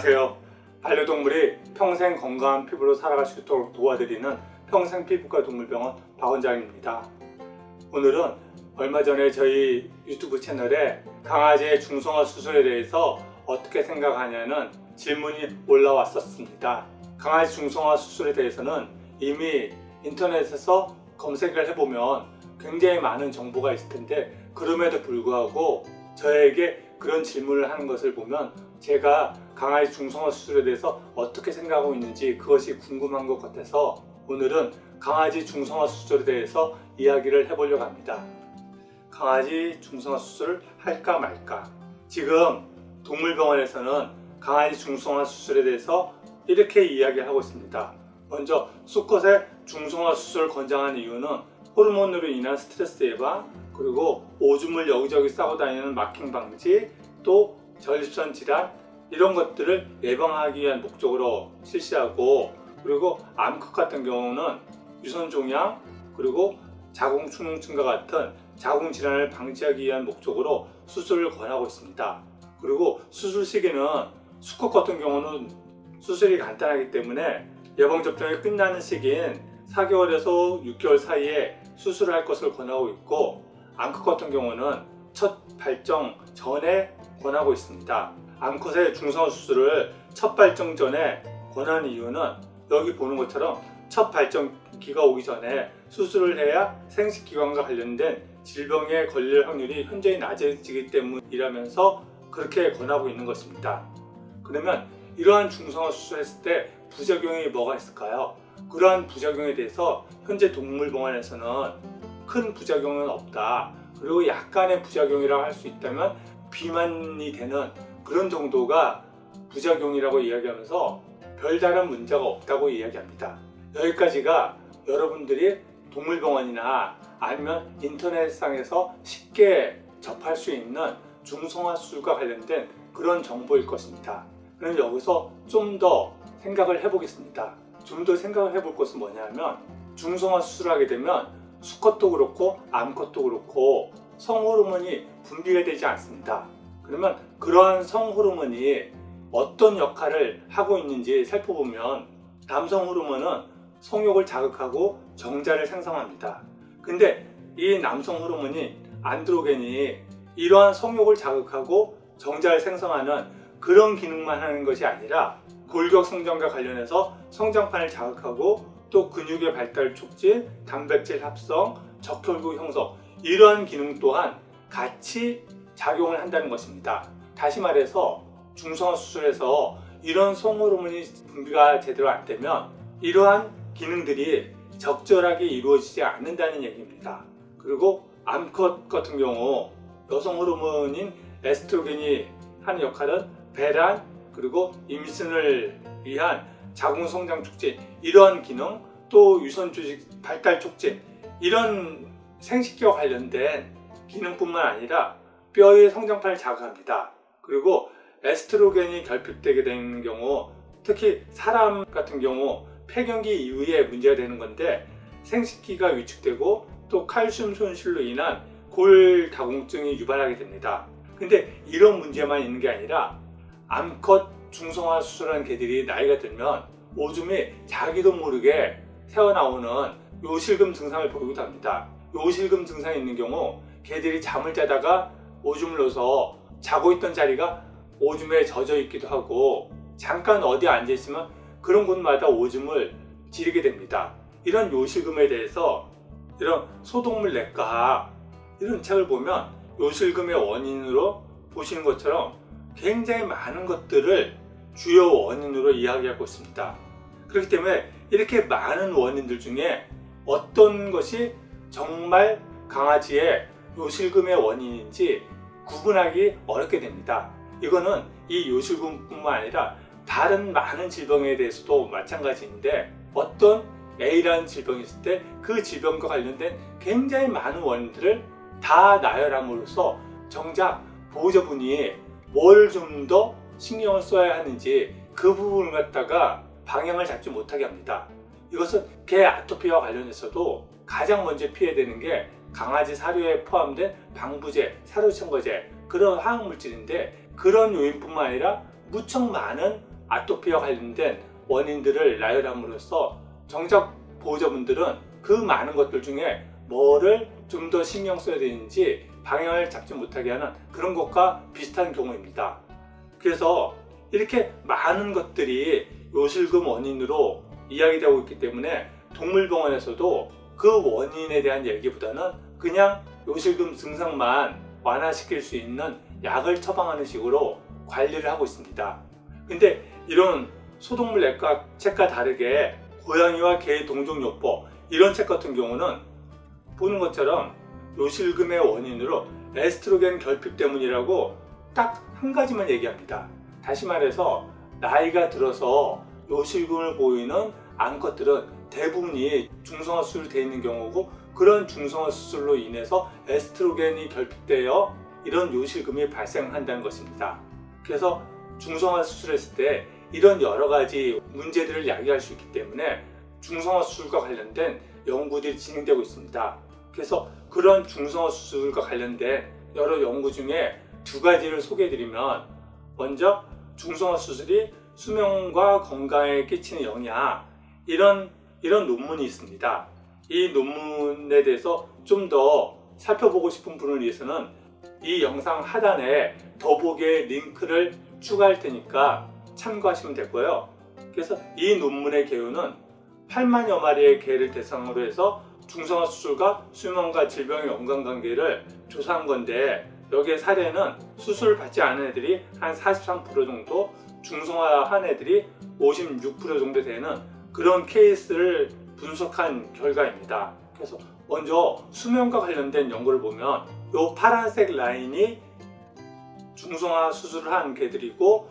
안녕하세요. 반려동물이 평생 건강한 피부로 살아갈 수 있도록 도와드리는 평생피부과 동물병원 박원장입니다. 오늘은 얼마 전에 저희 유튜브 채널에 강아지의 중성화 수술에 대해서 어떻게 생각하냐는 질문이 올라왔었습니다. 강아지 중성화 수술에 대해서는 이미 인터넷에서 검색을 해보면 굉장히 많은 정보가 있을 텐데, 그럼에도 불구하고 저에게 그런 질문을 하는 것을 보면 제가 강아지 중성화 수술에 대해서 어떻게 생각하고 있는지 그것이 궁금한 것 같아서 오늘은 강아지 중성화 수술에 대해서 이야기를 해보려고 합니다. 강아지 중성화 수술을 할까 말까. 지금 동물병원에서는 강아지 중성화 수술에 대해서 이렇게 이야기를 하고 있습니다. 먼저 수컷의 중성화 수술을 권장하는 이유는 호르몬으로 인한 스트레스 예방, 그리고 오줌을 여기저기 싸고 다니는 마킹 방지, 또 전립선 질환 이런 것들을 예방하기 위한 목적으로 실시하고, 그리고 암컷 같은 경우는 유선종양 그리고 자궁축농증과 같은 자궁질환을 방지하기 위한 목적으로 수술을 권하고 있습니다. 그리고 수술 시기는 수컷 같은 경우는 수술이 간단하기 때문에 예방접종이 끝나는 시기인 4개월에서 6개월 사이에 수술을 할 것을 권하고 있고, 암컷 같은 경우는 첫 발정 전에 권하고 있습니다. 암컷의 중성화 수술을 첫 발정 전에 권하는 이유는 여기 보는 것처럼 첫 발정기가 오기 전에 수술을 해야 생식기관과 관련된 질병에 걸릴 확률이 현저히 낮아지기 때문이라면서 그렇게 권하고 있는 것입니다. 그러면 이러한 중성화 수술했을 때 부작용이 뭐가 있을까요? 그러한 부작용에 대해서 현재 동물병원에서는 큰 부작용은 없다, 그리고 약간의 부작용이라고 할 수 있다면 비만이 되는 그런 정도가 부작용이라고 이야기하면서 별다른 문제가 없다고 이야기합니다. 여기까지가 여러분들이 동물병원이나 아니면 인터넷상에서 쉽게 접할 수 있는 중성화 수술과 관련된 그런 정보일 것입니다. 그럼 여기서 좀 더 생각을 해보겠습니다. 좀 더 생각을 해볼 것은 뭐냐면, 중성화 수술을 하게 되면 수컷도 그렇고 암컷도 그렇고 성호르몬이 분비가 되지 않습니다. 그러면 그러한 성호르몬이 어떤 역할을 하고 있는지 살펴보면, 남성 호르몬은 성욕을 자극하고 정자를 생성합니다. 근데 이 남성 호르몬이 안드로겐이 이러한 성욕을 자극하고 정자를 생성하는 그런 기능만 하는 것이 아니라 골격 성장과 관련해서 성장판을 자극하고 또 근육의 발달 촉진, 단백질 합성, 적혈구 형성 이러한 기능 또한 같이 작용을 한다는 것입니다. 다시 말해서 중성화 수술에서 이런 성호르몬이 분비가 제대로 안 되면 이러한 기능들이 적절하게 이루어지지 않는다는 얘기입니다. 그리고 암컷 같은 경우 여성 호르몬인 에스트로겐이 하는 역할은 배란 그리고 임신을 위한 자궁 성장 촉진 이러한 기능, 또 유선 조직 발달 촉진 이런 생식기와 관련된 기능뿐만 아니라 뼈의 성장판을 자극합니다. 그리고 에스트로겐이 결핍되게 되는 경우, 특히 사람 같은 경우 폐경기 이후에 문제가 되는 건데, 생식기가 위축되고 또 칼슘 손실로 인한 골다공증이 유발하게 됩니다. 근데 이런 문제만 있는 게 아니라 암컷 중성화 수술한 개들이 나이가 들면 오줌이 자기도 모르게 새어나오는 요실금 증상을 보이기도 합니다. 요실금 증상이 있는 경우 개들이 잠을 자다가 오줌을 넣어서 자고 있던 자리가 오줌에 젖어 있기도 하고, 잠깐 어디 앉아 있으면 그런 곳마다 오줌을 지르게 됩니다. 이런 요실금에 대해서 이런 소동물 내과 이런 책을 보면 요실금의 원인으로 보시는 것처럼 굉장히 많은 것들을 주요 원인으로 이야기하고 있습니다. 그렇기 때문에 이렇게 많은 원인들 중에 어떤 것이 정말 강아지의 요실금의 원인인지 구분하기 어렵게 됩니다. 이거는 이 요실금뿐만 아니라 다른 많은 질병에 대해서도 마찬가지인데, 어떤 A라는 질병이 있을 때 그 질병과 관련된 굉장히 많은 원인들을 다 나열함으로써 정작 보호자분이 뭘 좀 더 신경을 써야 하는지 그 부분을 갖다가 방향을 잡지 못하게 합니다. 이것은 개 아토피와 관련해서도 가장 먼저 피해야 되는 게 강아지 사료에 포함된 방부제, 사료첨가제 그런 화학물질인데, 그런 요인뿐만 아니라 무척 많은 아토피와 관련된 원인들을 나열함으로써 정작 보호자분들은 그 많은 것들 중에 뭐를 좀 더 신경 써야 되는지 방향을 잡지 못하게 하는 그런 것과 비슷한 경우입니다. 그래서 이렇게 많은 것들이 요실금 원인으로 이야기되고 있기 때문에 동물병원에서도 그 원인에 대한 얘기보다는 그냥 요실금 증상만 완화시킬 수 있는 약을 처방하는 식으로 관리를 하고 있습니다. 근데 이런 소동물내과 책과 다르게 고양이와 개 동종요법 이런 책 같은 경우는 보는 것처럼 요실금의 원인으로 에스트로겐 결핍 때문이라고 딱 한 가지만 얘기합니다. 다시 말해서 나이가 들어서 요실금을 보이는 암컷들은 대부분이 중성화 수술되어 있는 경우고, 그런 중성화 수술로 인해서 에스트로겐이 결핍되어 이런 요실금이 발생한다는 것입니다. 그래서 중성화 수술했을 때 이런 여러 가지 문제들을 야기할 수 있기 때문에 중성화 수술과 관련된 연구들이 진행되고 있습니다. 그래서 그런 중성화 수술과 관련된 여러 연구 중에 두 가지를 소개해드리면, 먼저 중성화 수술이 수명과 건강에 끼치는 영향, 이런 논문이 있습니다. 이 논문에 대해서 좀 더 살펴보고 싶은 분을 위해서는 이 영상 하단에 더보기에 링크를 추가할 테니까 참고하시면 되고요. 그래서 이 논문의 개요는 8만여 마리의 개를 대상으로 해서 중성화 수술과 수명과 질병의 연관관계를 조사한 건데, 여기에 사례는 수술을 받지 않은 애들이 한 43% 정도, 중성화한 애들이 56% 정도 되는 그런 케이스를 분석한 결과입니다. 그래서 먼저 수명과 관련된 연구를 보면 이 파란색 라인이 중성화 수술을 한 개들이고,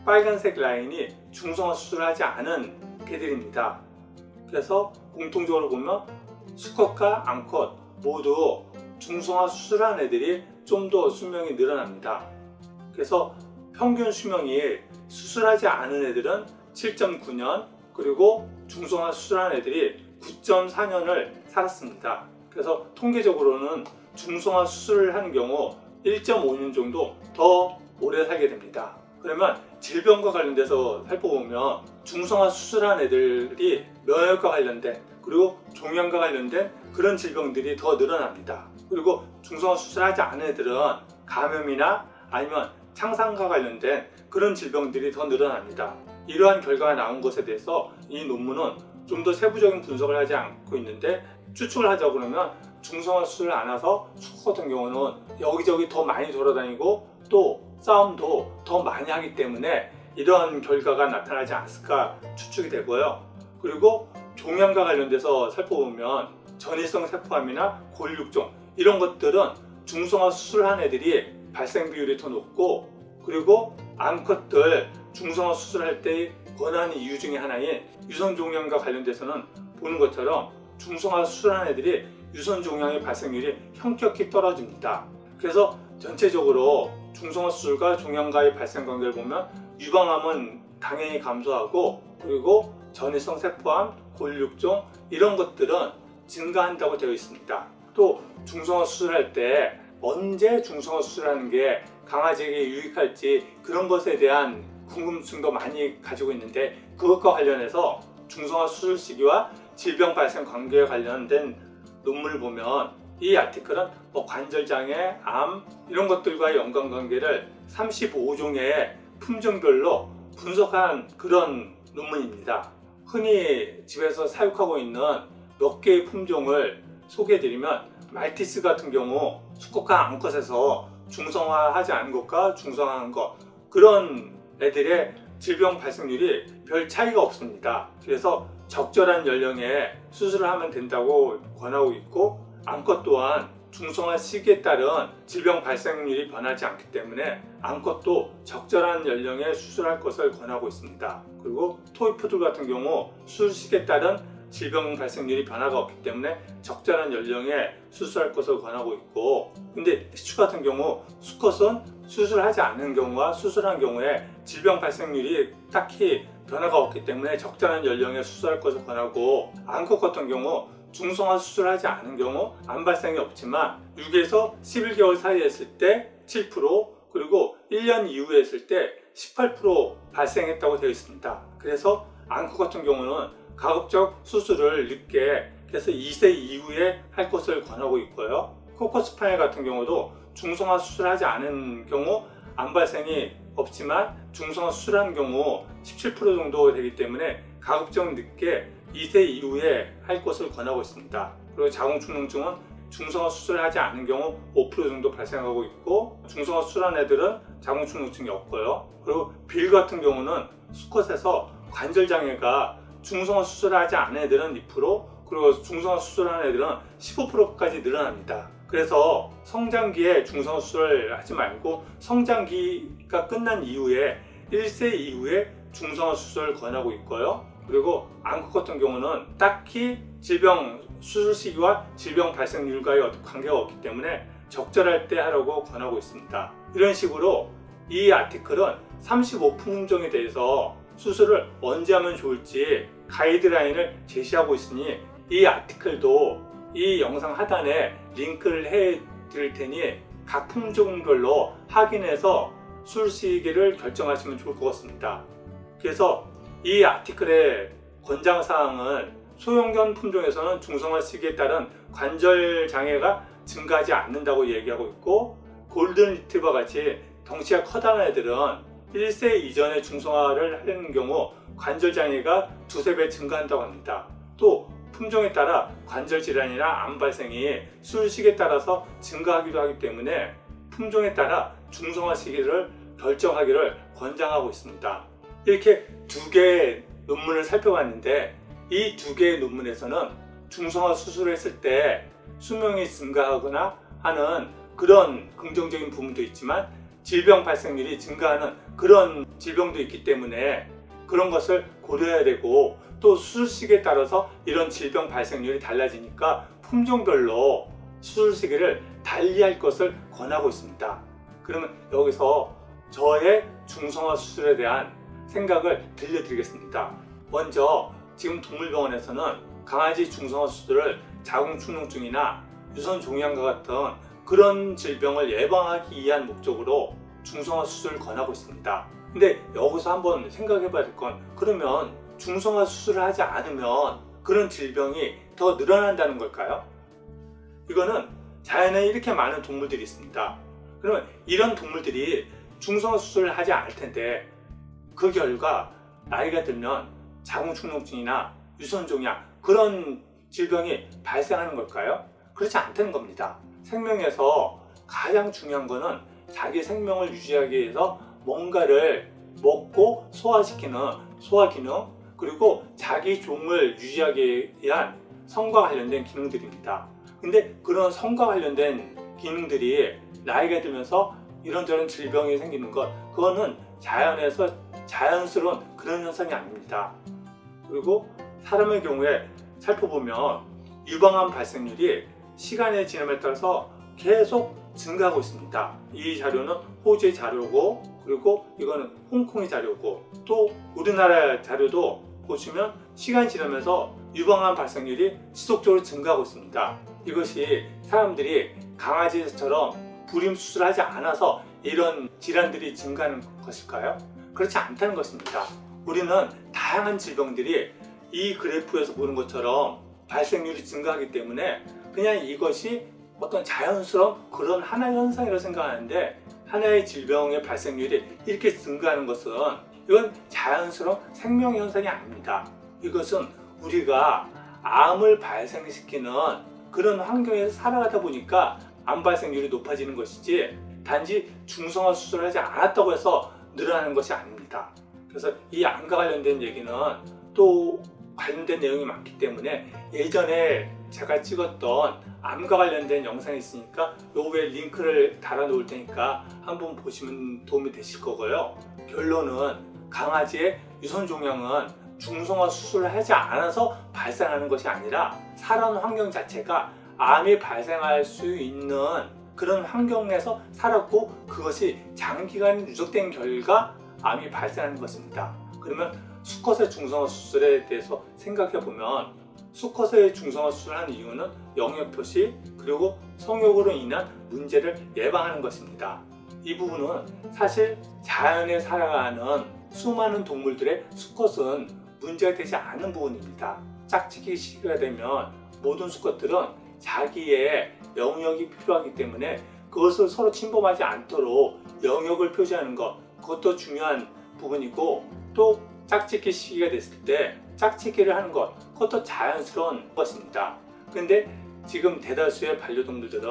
빨간색 라인이 중성화 수술을 하지 않은 개들입니다. 그래서 공통적으로 보면 수컷과 암컷 모두 중성화 수술한 애들이 좀 더 수명이 늘어납니다. 그래서 평균 수명이 수술하지 않은 애들은 7.9년, 그리고 중성화 수술한 애들이 9.4년을 살았습니다. 그래서 통계적으로는 중성화 수술을 하는 경우 1.5년 정도 더 오래 살게 됩니다. 그러면 질병과 관련돼서 살펴보면 중성화 수술한 애들이 면역과 관련된, 그리고 종양과 관련된 그런 질병들이 더 늘어납니다. 그리고 중성화 수술하지 않은 애들은 감염이나 아니면 창상과 관련된 그런 질병들이 더 늘어납니다. 이러한 결과가 나온 것에 대해서 이 논문은 좀 더 세부적인 분석을 하지 않고 있는데, 추측을 하자고 그러면 중성화 수술을 안 해서 수컷 같은 경우는 여기저기 더 많이 돌아다니고 또 싸움도 더 많이 하기 때문에 이러한 결과가 나타나지 않았을까 추측이 되고요. 그리고 종양과 관련돼서 살펴보면 전이성 세포암이나 골육종 이런 것들은 중성화 수술한 애들이 발생 비율이 더 높고, 그리고 암컷들 중성화 수술할 때 권하는 이유 중에 하나인 유선종양과 관련돼서는 보는 것처럼 중성화 수술한 애들이 유선종양의 발생률이 현격히 떨어집니다. 그래서 전체적으로 중성화 수술과 종양과의 발생 관계를 보면 유방암은 당연히 감소하고, 그리고 전이성 세포암, 골육종 이런 것들은 증가한다고 되어 있습니다. 또 중성화 수술할 때 언제 중성화 수술하는 게 강아지에게 유익할지 그런 것에 대한 궁금증도 많이 가지고 있는데, 그것과 관련해서 중성화 수술 시기와 질병 발생 관계에 관련된 논문을 보면 이 아티클은 관절장애, 암 이런 것들과의 연관관계를 35종의 품종별로 분석한 그런 논문입니다. 흔히 집에서 사육하고 있는 몇 개의 품종을 소개해드리면, 말티스 같은 경우 수컷과 암컷에서 중성화하지 않은 것과 중성화한 것, 그런 애들의 질병 발생률이 별 차이가 없습니다. 그래서 적절한 연령에 수술을 하면 된다고 권하고 있고, 암컷 또한 중성화 시기에 따른 질병 발생률이 변하지 않기 때문에 암컷도 적절한 연령에 수술할 것을 권하고 있습니다. 그리고 토이푸들 같은 경우 수술 시기에 따른 질병 발생률이 변화가 없기 때문에 적절한 연령에 수술할 것을 권하고 있고, 근데 시추 같은 경우 수컷은 수술하지 않은 경우와 수술한 경우에 질병 발생률이 딱히 변화가 없기 때문에 적절한 연령에 수술할 것을 권하고, 암컷 같은 경우 중성화 수술하지 않은 경우 암 발생이 없지만 6에서 11개월 사이에 했을 때 7%, 그리고 1년 이후에 했을 때 18% 발생했다고 되어 있습니다. 그래서 앙코 같은 경우는 가급적 수술을 늦게 해서 2세 이후에 할 것을 권하고 있고요. 코커스파니엘 같은 경우도 중성화 수술하지 않은 경우 암 발생이 없지만 중성화 수술한 경우 17% 정도 되기 때문에 가급적 늦게 2세 이후에 할 것을 권하고 있습니다. 그리고 자궁축농증은 중성화 수술을 하지 않은 경우 5% 정도 발생하고 있고, 중성화 수술한 애들은 자궁축농증이 없고요. 그리고 빌 같은 경우는 수컷에서 관절장애가 중성화 수술을 하지 않은 애들은 2%, 그리고 중성화 수술한 애들은 15%까지 늘어납니다. 그래서 성장기에 중성화 수술을 하지 말고 성장기가 끝난 이후에 1세 이후에 중성화 수술을 권하고 있고요. 그리고 앙코 같은 경우는 딱히 질병 수술 시기와 질병 발생률과의 어떤 관계가 없기 때문에 적절할 때 하라고 권하고 있습니다. 이런 식으로 이 아티클은 35품종에 대해서 수술을 언제 하면 좋을지 가이드라인을 제시하고 있으니 이 아티클도 이 영상 하단에 링크를 해 드릴 테니 각 품종별로 확인해서 수술 시기를 결정하시면 좋을 것 같습니다. 그래서 이 아티클의 권장사항은 소형견 품종에서는 중성화 시기에 따른 관절 장애가 증가하지 않는다고 얘기하고 있고, 골든 리트리버 같이 덩치가 커다란 애들은 1세 이전에 중성화를 하는 경우 관절 장애가 2~3배 증가한다고 합니다. 또 품종에 따라 관절 질환이나 암 발생이 수술 시기에 따라서 증가하기도 하기 때문에 품종에 따라 중성화 시기를 결정하기를 권장하고 있습니다. 이렇게 두 개의 논문을 살펴봤는데, 이 두 개의 논문에서는 중성화 수술을 했을 때 수명이 증가하거나 하는 그런 긍정적인 부분도 있지만 질병 발생률이 증가하는 그런 질병도 있기 때문에 그런 것을 고려해야 되고, 또 수술 시기에 따라서 이런 질병 발생률이 달라지니까 품종별로 수술 시기를 달리할 것을 권하고 있습니다. 그러면 여기서 저의 중성화 수술에 대한 생각을 들려드리겠습니다. 먼저 지금 동물병원에서는 강아지 중성화 수술을 자궁축농증이나 유선종양과 같은 그런 질병을 예방하기 위한 목적으로 중성화 수술을 권하고 있습니다. 근데 여기서 한번 생각해 봐야 될 건, 그러면 중성화 수술을 하지 않으면 그런 질병이 더 늘어난다는 걸까요? 이거는 자연에 이렇게 많은 동물들이 있습니다. 그러면 이런 동물들이 중성화 수술을 하지 않을 텐데 그 결과 나이가 들면 자궁축농증이나 유선종양 그런 질병이 발생하는 걸까요? 그렇지 않다는 겁니다. 생명에서 가장 중요한 거는 자기 생명을 유지하기 위해서 뭔가를 먹고 소화시키는 소화기능, 그리고 자기 종을 유지하기 위한 성과 관련된 기능들입니다. 근데 그런 성과 관련된 기능들이 나이가 들면서 이런저런 질병이 생기는 것, 그거는 자연에서 자연스러운 그런 현상이 아닙니다. 그리고 사람의 경우에 살펴보면 유방암 발생률이 시간의 지남에 따라서 계속 증가하고 있습니다. 이 자료는 호주의 자료고, 그리고 이거는 홍콩의 자료고, 또 우리나라 자료도 보시면 시간이 지나면서 유방암 발생률이 지속적으로 증가하고 있습니다. 이것이 사람들이 강아지처럼 불임 수술하지 않아서 이런 질환들이 증가하는 것일까요? 그렇지 않다는 것입니다. 우리는 다양한 질병들이 이 그래프에서 보는 것처럼 발생률이 증가하기 때문에 그냥 이것이 어떤 자연스러운 그런 하나의 현상이라고 생각하는데, 하나의 질병의 발생률이 이렇게 증가하는 것은 이건 자연스러운 생명 현상이 아닙니다. 이것은 우리가 암을 발생시키는 그런 환경에서 살아가다 보니까 암 발생률이 높아지는 것이지, 단지 중성화 수술을 하지 않았다고 해서 늘어나는 것이 아닙니다. 그래서 이 암과 관련된 얘기는 또 관련된 내용이 많기 때문에 예전에 제가 찍었던 암과 관련된 영상이 있으니까 요 위에 링크를 달아 놓을 테니까 한번 보시면 도움이 되실 거고요. 결론은 강아지의 유선종양은 중성화 수술을 하지 않아서 발생하는 것이 아니라 살아온 환경 자체가 암이 발생할 수 있는 그런 환경에서 살았고, 그것이 장기간 누적된 결과 암이 발생하는 것입니다. 그러면 수컷의 중성화 수술에 대해서 생각해 보면, 수컷의 중성화 수술을 하는 이유는 영역 표시, 그리고 성욕으로 인한 문제를 예방하는 것입니다. 이 부분은 사실 자연에 살아가는 수많은 동물들의 수컷은 문제가 되지 않은 부분입니다. 짝짓기 시기가 되면 모든 수컷들은 자기의 영역이 필요하기 때문에 그것을 서로 침범하지 않도록 영역을 표시하는 것, 그것도 중요한 부분이고, 또 짝짓기 시기가 됐을 때 짝짓기를 하는 것, 그것도 자연스러운 것입니다. 근데 지금 대다수의 반려동물들은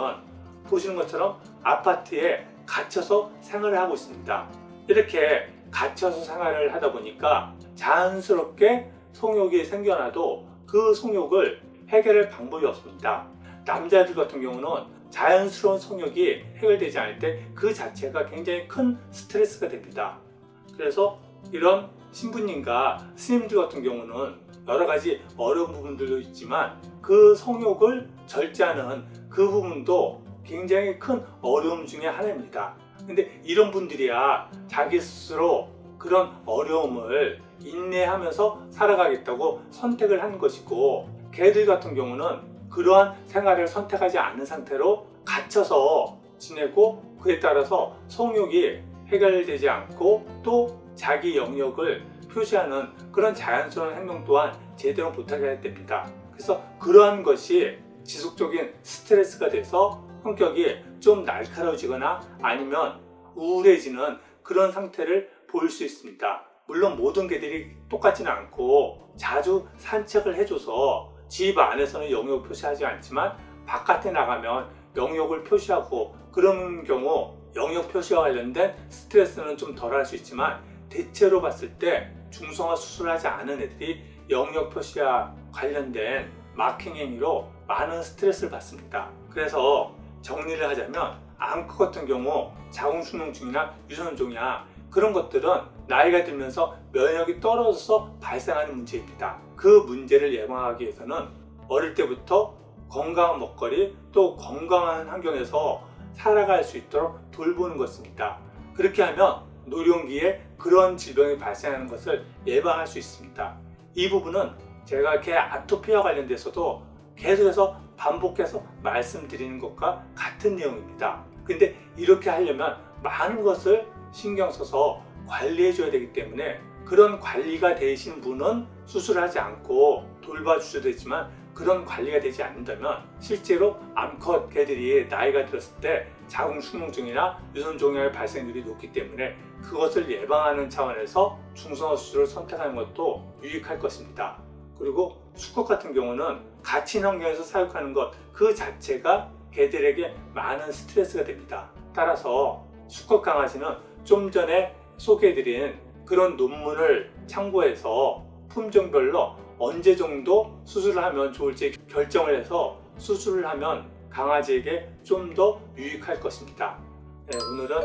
보시는 것처럼 아파트에 갇혀서 생활을 하고 있습니다. 이렇게 갇혀서 생활을 하다 보니까 자연스럽게 성욕이 생겨나도 그 성욕을 해결할 방법이 없습니다. 남자들 같은 경우는 자연스러운 성욕이 해결되지 않을 때 그 자체가 굉장히 큰 스트레스가 됩니다. 그래서 이런 신부님과 스님들 같은 경우는 여러 가지 어려운 부분들도 있지만 그 성욕을 절제하는 그 부분도 굉장히 큰 어려움 중에 하나입니다. 근데 이런 분들이야 자기 스스로 그런 어려움을 인내하면서 살아가겠다고 선택을 하는 것이고, 개들 같은 경우는 그러한 생활을 선택하지 않은 상태로 갇혀서 지내고 그에 따라서 성욕이 해결되지 않고 또 자기 영역을 표시하는 그런 자연스러운 행동 또한 제대로 못하게 됩니다. 그래서 그러한 것이 지속적인 스트레스가 돼서 성격이 좀 날카로워지거나 아니면 우울해지는 그런 상태를 보일 수 있습니다. 물론 모든 개들이 똑같지는 않고 자주 산책을 해줘서 집 안에서는 영역을 표시하지 않지만 바깥에 나가면 영역을 표시하고, 그런 경우 영역 표시와 관련된 스트레스는 좀 덜할 수 있지만 대체로 봤을 때 중성화 수술하지 않은 애들이 영역 표시와 관련된 마킹 행위로 많은 스트레스를 받습니다. 그래서 정리를 하자면 암컷 같은 경우 자궁순응증이나 유선종양, 그런 것들은 나이가 들면서 면역이 떨어져서 발생하는 문제입니다. 그 문제를 예방하기 위해서는 어릴 때부터 건강한 먹거리 또 건강한 환경에서 살아갈 수 있도록 돌보는 것입니다. 그렇게 하면 노령기에 그런 질병이 발생하는 것을 예방할 수 있습니다. 이 부분은 제가 개 아토피와 관련돼서도 계속해서 반복해서 말씀드리는 것과 같은 내용입니다. 근데 이렇게 하려면 많은 것을 신경 써서 관리해 줘야 되기 때문에 그런 관리가 되시는 분은 수술하지 않고 돌봐주셔도 되지만, 그런 관리가 되지 않는다면 실제로 암컷 개들이 나이가 들었을 때 자궁순응증이나 유선종양의 발생률이 높기 때문에 그것을 예방하는 차원에서 중성화 수술을 선택하는 것도 유익할 것입니다. 그리고 수컷 같은 경우는 갇힌 환경에서 사육하는 것 그 자체가 개들에게 많은 스트레스가 됩니다. 따라서 수컷 강아지는 좀 전에 소개해드린 그런 논문을 참고해서 품종별로 언제 정도 수술을 하면 좋을지 결정을 해서 수술을 하면 강아지에게 좀 더 유익할 것입니다. 네, 오늘은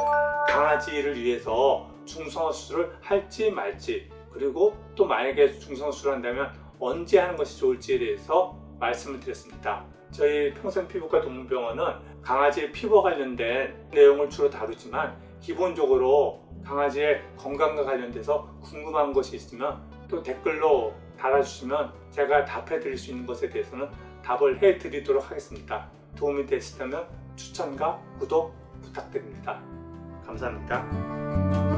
강아지를 위해서 중성화 수술을 할지 말지, 그리고 또 만약에 중성화 수술을 한다면 언제 하는 것이 좋을지에 대해서 말씀을 드렸습니다. 저희 평생피부과 동물병원은 강아지의 피부와 관련된 내용을 주로 다루지만 기본적으로 강아지의 건강과 관련돼서 궁금한 것이 있으면 또 댓글로 달아주시면 제가 답해 드릴 수 있는 것에 대해서는 답을 해 드리도록 하겠습니다. 도움이 되시다면 추천과 구독 부탁드립니다. 감사합니다.